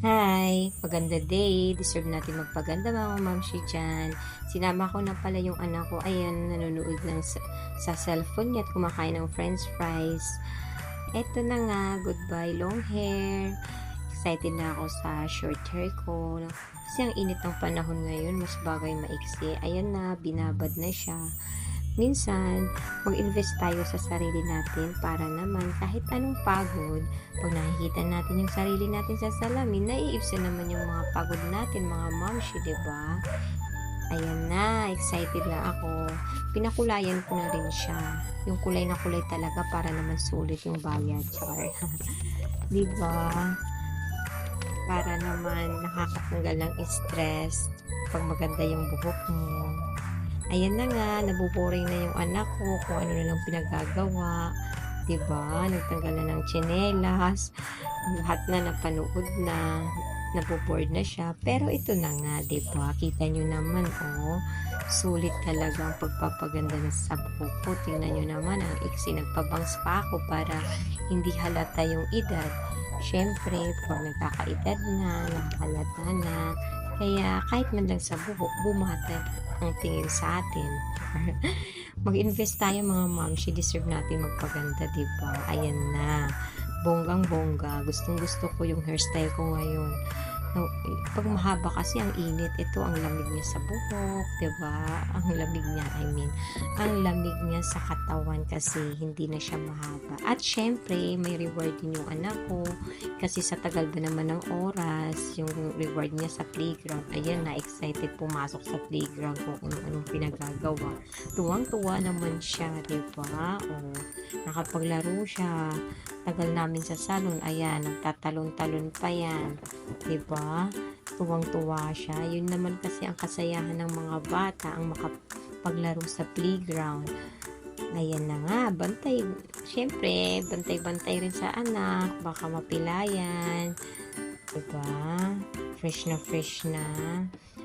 Hi! Maganda day. Deserve natin magpaganda mga mamshi dyan. Sinama ko na pala yung anak ko. Ayan, nanonood lang sa cellphone niya at kumakain ng french fries. Eto na nga, goodbye long hair. Excited na ako sa short hair ko. Kasi ang init ng panahon ngayon, mas bagay maiksi. Ayan na, binabad na siya. Minsan, mag-invest tayo sa sarili natin para naman kahit anong pagod, pag nakikita natin yung sarili natin sa salamin, naiibsan naman yung mga pagod natin, mga momshi, ba? Diba? Ayan na, excited na ako. Pinakulayan ko na rin siya. Yung kulay na kulay talaga para naman sulit yung bayad, char. Diba? Para naman nakakatanggal ng stress pag maganda yung buhok mo. Ayan na nga, nabuboring na yung anak ko kung ano na lang pinagagawa. Diba? Nagtanggal na ng tsinelas. Lahat na napanood na. Naboboard na siya. Pero ito na nga, diba? Kita nyo naman, oh. Sulit talaga ang pagpapaganda na sa buhok ko. Tingnan nyo naman, ang iksi nagpabangs pa ako para hindi halata yung edad. Siyempre, pag nagkakaedad na, nakahalata na. Kaya kahit man lang sa buhok, bumata ang tingin sa atin. Mag-invest tayo mga momshi, deserve natin magpaganda, diba? Ayan na, bonggang bongga. Gustong gusto ko yung hairstyle ko ngayon. No, pag mahaba kasi ang init, ito ang lamig niya sa buhok, diba? Ang lamig niya, ang lamig niya sa katawan kasi hindi na siya mahaba. At syempre, may reward din yung anak ko kasi sa tagal ba naman ng oras, yung reward niya sa playground. Ayan na, excited pumasok sa playground kung anong pinagagawa. Tuwang-tuwa naman siya, diba? O, nakapaglaro siya. Tagal namin sa salon, ayan, nagtatalon-talon pa yan. Diba? Tuwang-tuwa siya. Yun naman kasi ang kasayahan ng mga bata, ang makapaglaro sa playground. Ayan na nga, bantay. Siyempre, bantay-bantay rin sa anak. Baka mapilayan. Diba? Fresh na fresh na.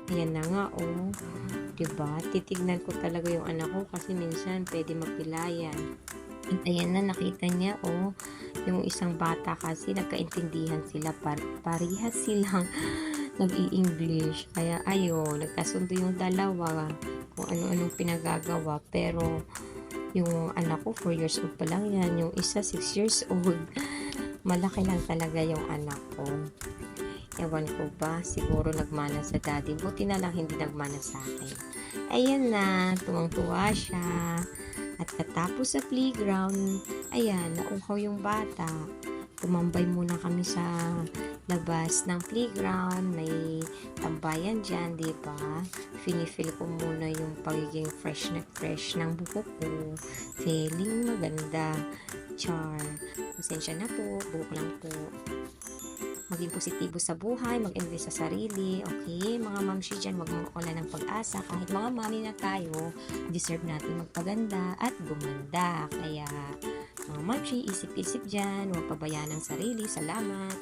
Ayan na nga, oh. Diba? Titignan ko talaga yung anak ko kasi minsan pwede mapilayan. At ayan na, nakita niya, oh, yung isang bata kasi nagkaintindihan sila, parihas silang nag-i-English. Kaya ayun, nagkasundo yung dalawa kung ano-anong pinagagawa. Pero yung anak ko, 4 years old pa lang yan. Yung isa, 6 years old. Malaki lang talaga yung anak ko. Ewan ko ba, siguro nagmana sa daddy. Buti na lang hindi nagmana sa akin. Ayan na, tuwang-tuwa siya. At katapos sa playground, ayan, nauhaw yung bata. Tumambay muna kami sa labas ng playground. May tambayan dyan, diba? Feel ko muna yung pagiging fresh na fresh ng buhok ko. Feeling maganda. Char. Pasensya na po, buhok lang po. Maging positibo sa buhay, mag-invest sa sarili, okay? Mga mamshi dyan, huwag mong wala ng pag-asa. Kahit mga mami na tayo, deserve natin magpaganda at gumanda. Kaya, mga mamshi, isip-isip dyan, huwag pabayaan ng sarili. Salamat!